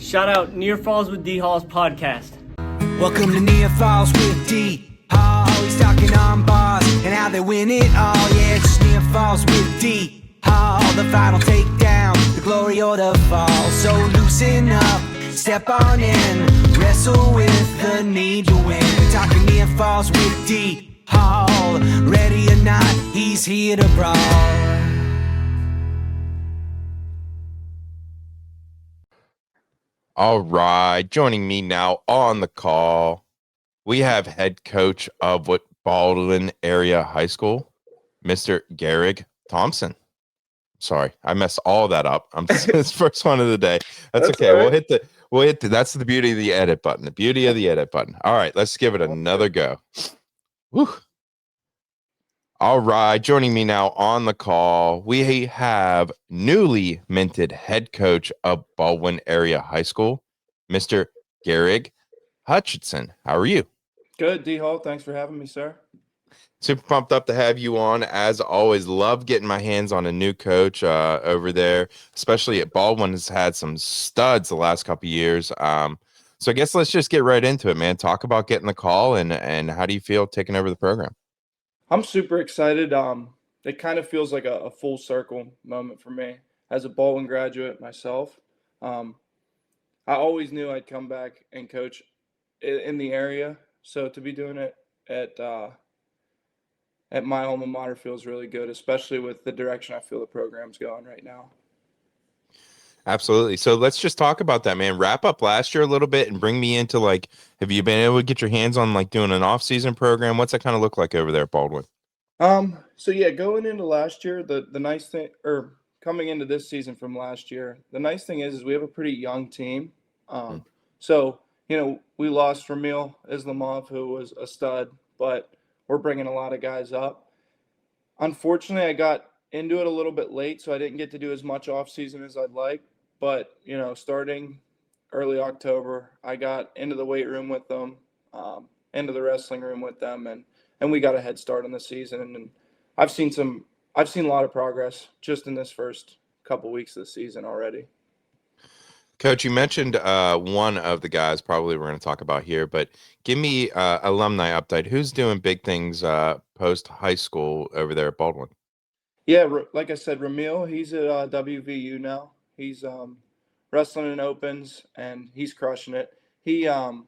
Shout out Near Falls with D Hall's podcast. Welcome to Near Falls with D Hall. He's talking on bars and how they win it all. Yeah, it's just Near Falls with D Hall. The final takedown, the glory or the fall. So loosen up, step on in, wrestle with the need to win. We're talking Near Falls with D Hall. Ready or not, he's here to brawl. All right, joining me now on the call, we have head coach of Baldwin Area High School, Mr. Garrig Thompson. Sorry, I messed all that up. I'm just his first one of the day. That's okay. Right. We'll hit the. That's the beauty of the edit button. The beauty of the edit button. All right, let's give it another go. Woo. All right, joining me now on the call, we have newly minted head coach of Baldwin Area High School, Mr. Garrig Hutchinson. How are you? Good, D-Hall. Thanks for having me, sir. Super pumped up to have you on. As always, love getting my hands on a new coach over there, especially at Baldwin. Has had some studs the last couple of years. So I guess let's just get right into it, man. Talk about getting the call and how do you feel taking over the program? I'm super excited. It kind of feels like a full circle moment for me as a Baldwin graduate myself. I always knew I'd come back and coach in the area. So to be doing it at my alma mater feels really good, especially with the direction I feel the program's going right now. Absolutely. So let's just talk about that, man. Wrap up last year a little bit and bring me into, like, have you been able to get your hands on, like, doing an off-season program? What's that kind of look like over there at Baldwin? So yeah, going into last year, the nice thing, or coming into this season from last year, the nice thing is we have a pretty young team. So, you know, we lost Ramil Islamov, who was a stud, but we're bringing a lot of guys up. Unfortunately, I got into it a little bit late, so I didn't get to do as much off-season as I'd like. But, you know, starting early October, I got into the weight room with them, into the wrestling room with them, and we got a head start on the season. And I've seen a lot of progress just in this first couple weeks of the season already. Coach, you mentioned one of the guys probably we're going to talk about here, but give me alumni update. Who's doing big things post high school over there at Baldwin? Yeah, like I said, Ramil, he's at WVU now. He's wrestling in opens, and he's crushing it. He's probably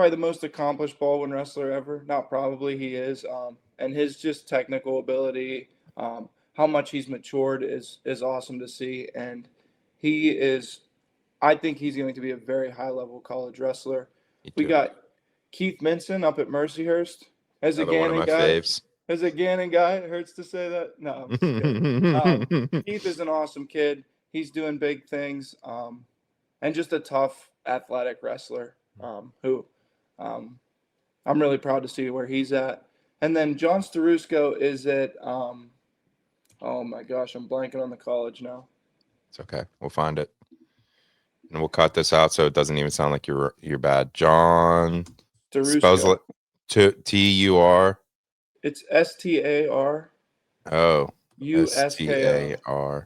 the most accomplished Baldwin wrestler ever. Not probably, he is. And his just technical ability, how much he's matured is awesome to see. And I think he's going to be a very high-level college wrestler. We got Keith Minson up at Mercyhurst as a Gannon guy. Faves. As a Gannon guy, it hurts to say that. No, I'm just kidding. Keith is an awesome kid. He's doing big things, and just a tough, athletic wrestler who I'm really proud to see where he's at. And then John Starusco is at oh my gosh, I'm blanking on the college now. It's okay. We'll find it. And we'll cut this out so it doesn't even sound like you're bad. John Starusco. T-U-R. It's S-T-A-R. Oh. U-S-K-O.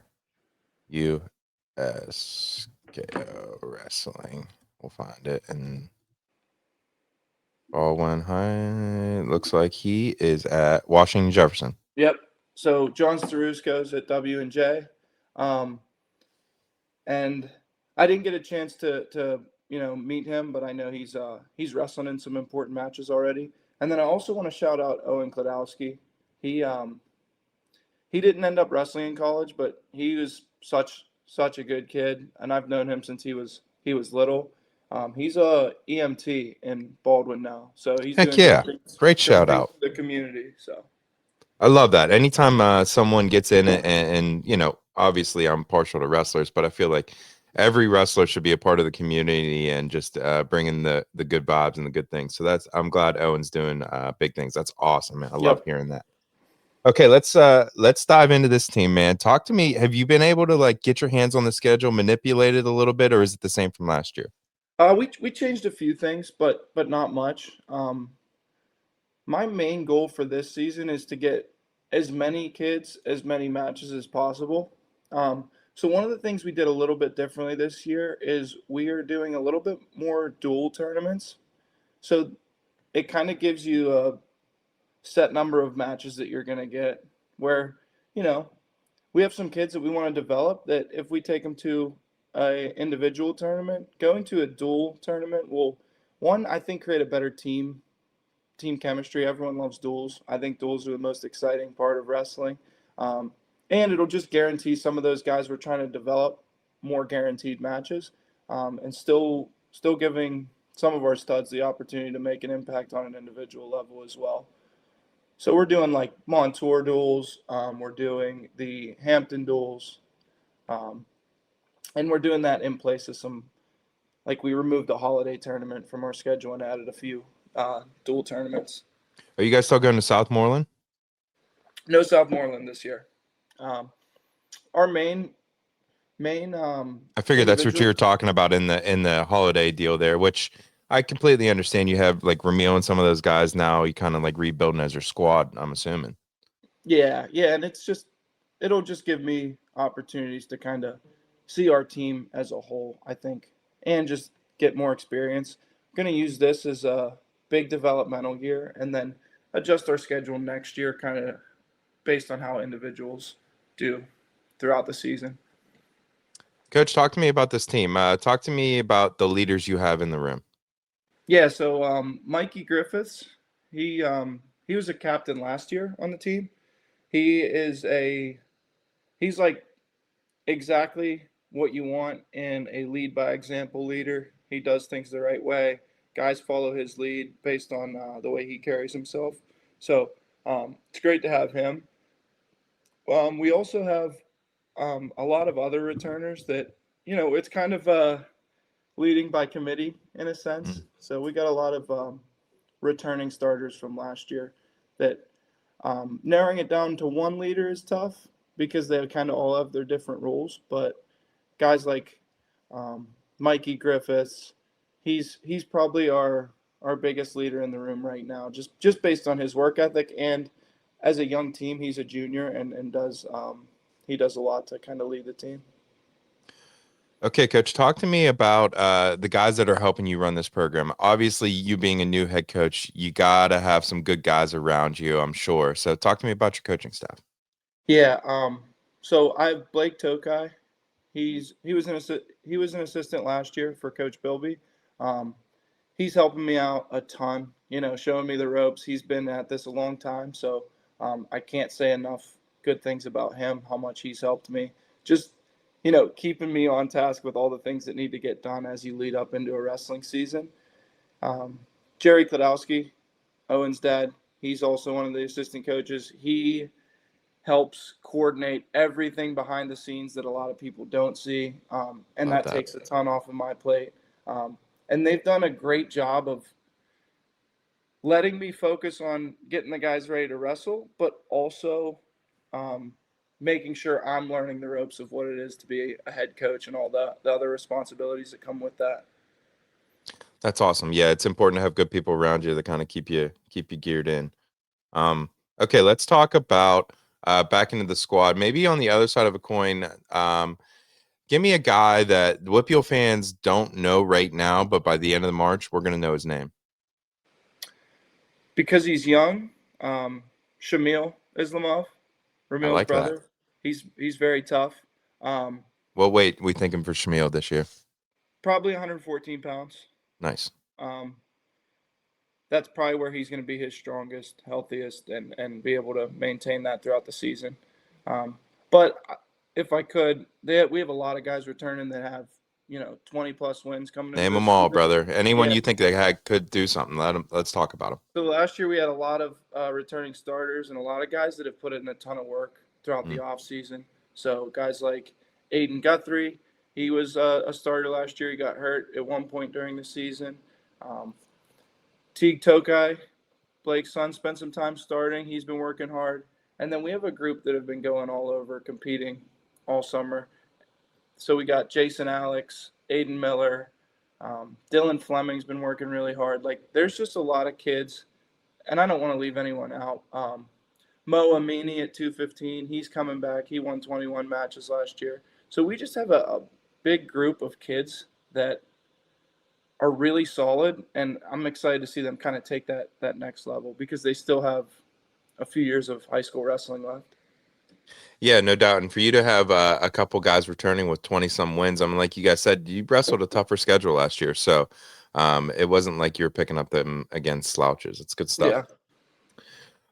U-S-K-O wrestling. We'll find it. And Baldwin High. Looks like he is at Washington Jefferson. Yep. So John Starusco's at W&J. And I didn't get a chance to meet him, but I know he's wrestling in some important matches already. And then I also want to shout out Owen Kladowski. He didn't end up wrestling in college, but he was such a good kid, and I've known him since he was little. He's a EMT in Baldwin now, so he's great shout out to the community. So I love that. Anytime someone gets in it, and you know, obviously I'm partial to wrestlers, but I feel like every wrestler should be a part of the community and just bringing the good vibes and the good things. So I'm glad Owen's doing big things. That's awesome, man. I love hearing that. Okay, let's dive into this team, man. Talk to me. Have you been able to, like, get your hands on the schedule, manipulate it a little bit, or is it the same from last year? We changed a few things, but not much. My main goal for this season is to get as many kids, as many matches as possible. So one of the things we did a little bit differently this year is we are doing a little bit more dual tournaments. So it kind of gives you a set number of matches that you're going to get where, you know, we have some kids that we want to develop that if we take them to a individual tournament, going to a dual tournament will, one, I think create a better team chemistry. Everyone loves duels. I think duels are the most exciting part of wrestling. Um, and it'll just guarantee some of those guys we're trying to develop more guaranteed matches, and still giving some of our studs the opportunity to make an impact on an individual level as well. So we're doing like Montour duels, we're doing the Hampton duels, um, and we're doing that in place of some, like we removed the holiday tournament from our schedule and added a few dual tournaments. Are you guys still going to Southmoreland? No Southmoreland this year. Um, our main I figured that's what you individual. were talking about in the holiday deal there, which I completely understand. You have like Ramil and some of those guys now. You kind of like rebuilding as your squad, I'm assuming. Yeah, and it'll just give me opportunities to kind of see our team as a whole, I think, and just get more experience. I'm going to use this as a big developmental year and then adjust our schedule next year kind of based on how individuals do throughout the season. Coach, talk to me about this team. Talk to me about the leaders you have in the room. Yeah, so Mikey Griffiths, he was a captain last year on the team. He is he's like exactly what you want in a lead by example leader. He does things the right way. Guys follow his lead based on the way he carries himself. So it's great to have him. We also have a lot of other returners that, it's kind of leading by committee in a sense. Mm. So we got a lot of returning starters from last year that narrowing it down to one leader is tough because they kind of all have their different roles. But guys like Mikey Griffiths, he's probably our biggest leader in the room right now, just based on his work ethic. And as a young team, he's a junior and does he does a lot to kind of lead the team. Okay, Coach, talk to me about the guys that are helping you run this program. Obviously, you being a new head coach, you got to have some good guys around you, I'm sure. So talk to me about your coaching staff. Yeah. So I have Blake Tokai. He was an assistant last year for Coach Bilby. Um, he's helping me out a ton. Showing me the ropes. He's been at this a long time, so I can't say enough good things about him. How much he's helped me. Just keeping me on task with all the things that need to get done as you lead up into a wrestling season. Um, Jerry Kladowski, Owen's dad. He's also one of the assistant coaches. He helps coordinate everything behind the scenes that a lot of people don't see. And Love that that. takes a ton off of my plate. And they've done a great job of letting me focus on getting the guys ready to wrestle, but also um, making sure I'm learning the ropes of what it is to be a head coach and all the other responsibilities that come with that. That's awesome. Yeah, it's important to have good people around you that kind of keep you geared in. Um, okay, let's talk about back into the squad. Maybe on the other side of a coin, give me a guy that the WPIAL fans don't know right now, but by the end of the March, we're going to know his name. Because he's young, Shamil Islamov, I Ramil's like that. brother, he's very tough. Um, Well, wait, we thinking for Shamil this year. Probably 114 pounds. Nice. Um, that's probably where he's going to be his strongest, healthiest, and be able to maintain that throughout the season. But if I could, we have a lot of guys returning that have 20 plus wins coming into Name this them all, season. brother. Anyone Yeah. you think could do something. Let's talk about them. So last year we had a lot of returning starters and a lot of guys that have put in a ton of work throughout the off season. So guys like Aiden Guthrie, he was a starter last year. He got hurt at one point during the season. Teague Tokai, Blake's son, spent some time starting. He's been working hard. And then we have a group that have been going all over, competing all summer. So we got Jason Alex, Aiden Miller, Dylan Fleming's been working really hard. Like, there's just a lot of kids, and I don't want to leave anyone out. Mo Amini at 215, he's coming back. He won 21 matches last year. So we just have a big group of kids that are really solid, and I'm excited to see them kind of take that next level because they still have a few years of high school wrestling left. Yeah, no doubt. And for you to have a couple guys returning with 20 some wins, I mean, like you guys said, you wrestled a tougher schedule last year. So it wasn't like you were picking up them against slouches. It's good stuff. Yeah.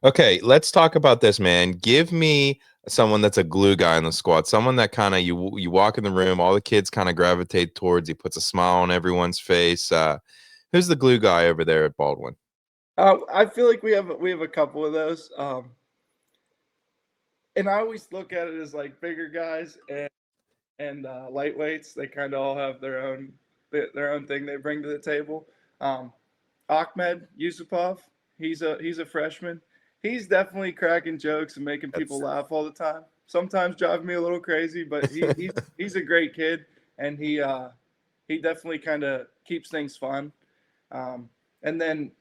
Okay, let's talk about this, man. Give me someone that's a glue guy in the squad, someone that kind of you walk in the room, all the kids kind of gravitate towards. He puts a smile on everyone's face. Who's the glue guy over there at Baldwin? I feel like we have a couple of those, and I always look at it as like bigger guys and lightweights. They kind of all have their own thing they bring to the table. Um, Ahmed Yusupov, he's a freshman. He's definitely cracking jokes and making people laugh all the time. Sometimes driving me a little crazy, but he's a great kid, and he definitely kind of keeps things fun. And then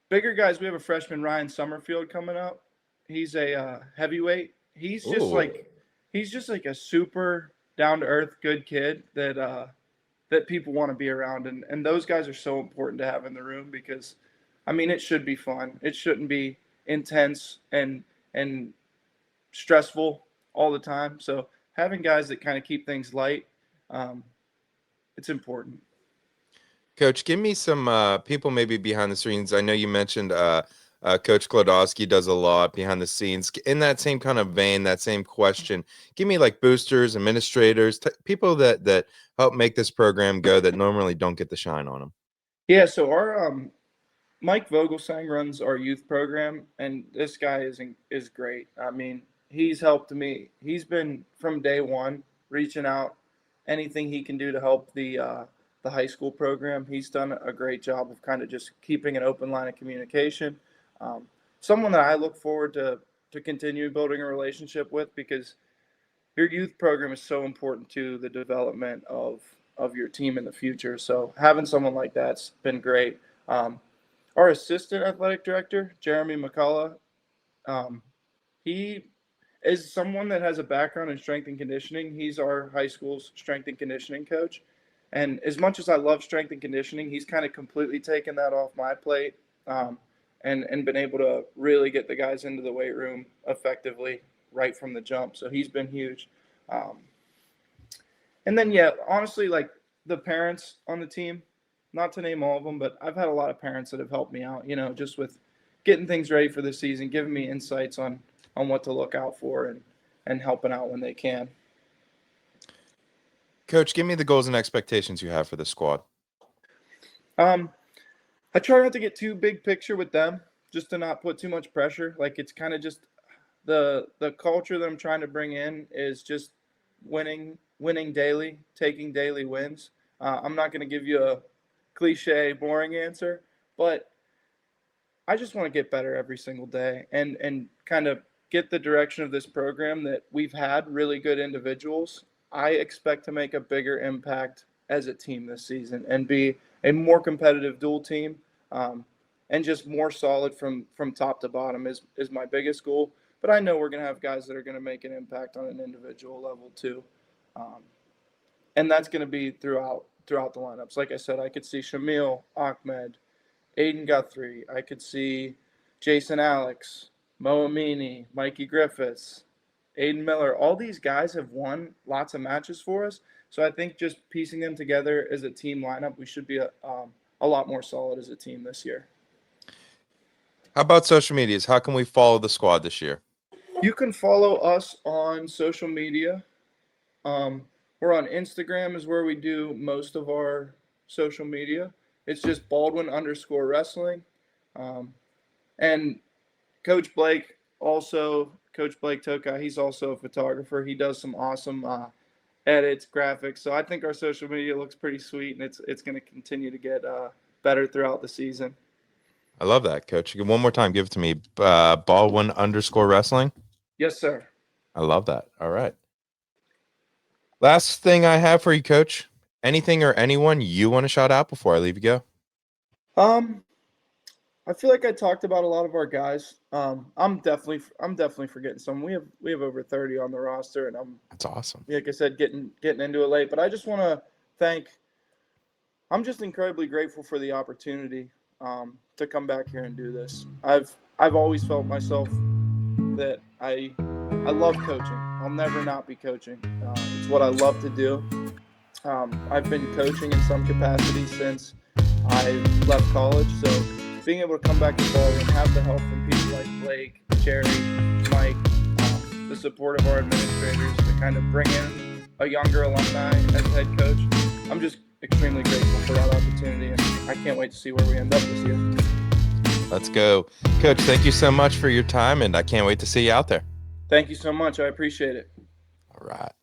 bigger guys, we have a freshman, Ryan Summerfield, coming up. He's a heavyweight. He's just like a super down to earth, good kid that people want to be around, and those guys are so important to have in the room because, I mean, it should be fun. It shouldn't be intense and stressful all the time. So having guys that kind of keep things light, it's important. Coach, give me some people maybe behind the scenes. I know you mentioned Coach Klodowski does a lot behind the scenes. In that same kind of vein, that same question, give me like boosters, administrators, people that help make this program go that normally don't get the shine on them. Yeah, so our Mike Vogelsang runs our youth program, and this guy is great. I mean, he's helped me. He's been from day one reaching out, anything he can do to help the high school program. He's done a great job of kind of just keeping an open line of communication. Someone that I look forward to continue building a relationship with because your youth program is so important to the development of your team in the future. So having someone like that's been great. Our assistant athletic director, Jeremy McCullough, he is someone that has a background in strength and conditioning. He's our high school's strength and conditioning coach. And as much as I love strength and conditioning, he's kind of completely taken that off my plate and been able to really get the guys into the weight room effectively right from the jump. So he's been huge. And then, yeah, honestly, like the parents on the team, not to name all of them, but I've had a lot of parents that have helped me out, just with getting things ready for the season, giving me insights on what to look out for and helping out when they can. Coach, give me the goals and expectations you have for the squad. I try not to get too big picture with them, just to not put too much pressure. Like it's kind of just the culture that I'm trying to bring in is just winning daily, taking daily wins. I'm not going to give you a cliche, boring answer, but I just want to get better every single day and kind of get the direction of this program that we've had really good individuals. I expect to make a bigger impact as a team this season and be a more competitive dual team, and just more solid from top to bottom is my biggest goal. But I know we're going to have guys that are going to make an impact on an individual level too, and that's going to be throughout the lineups. Like I said, I could see Shamil Ahmed, Aiden Guthrie. I could see Jason Alex, Mo Amini, Mikey Griffiths, Aiden Miller. All these guys have won lots of matches for us. So I think just piecing them together as a team lineup, we should be a lot more solid as a team this year. How about social medias? How can we follow the squad this year? You can follow us on social media. We're on Instagram is where we do most of our social media. It's just Baldwin_wrestling. And Coach Blake Tokai, he's also a photographer. He does some awesome edits, graphics. So I think our social media looks pretty sweet, and it's going to continue to get better throughout the season. I love that, Coach. One more time, give it to me. Baldwin_wrestling. Yes, sir. I love that. All right. Last thing I have for you, Coach. Anything or anyone you want to shout out before I leave you go? I feel like I talked about a lot of our guys. I'm definitely forgetting some. We have over 30 on the roster, and That's awesome. like I said, getting into it late. But I just want to thank. I'm just incredibly grateful for the opportunity to come back here and do this. I've always felt myself that I love coaching. I'll never not be coaching. It's what I love to do. I've been coaching in some capacity since I left college, so being able to come back to Baldwin, have the help from people like Blake, Jerry, Mike, the support of our administrators to kind of bring in a younger alumni as head coach. I'm just extremely grateful for that opportunity, and I can't wait to see where we end up this year. Let's go. Coach, thank you so much for your time, and I can't wait to see you out there. Thank you so much. I appreciate it. All right.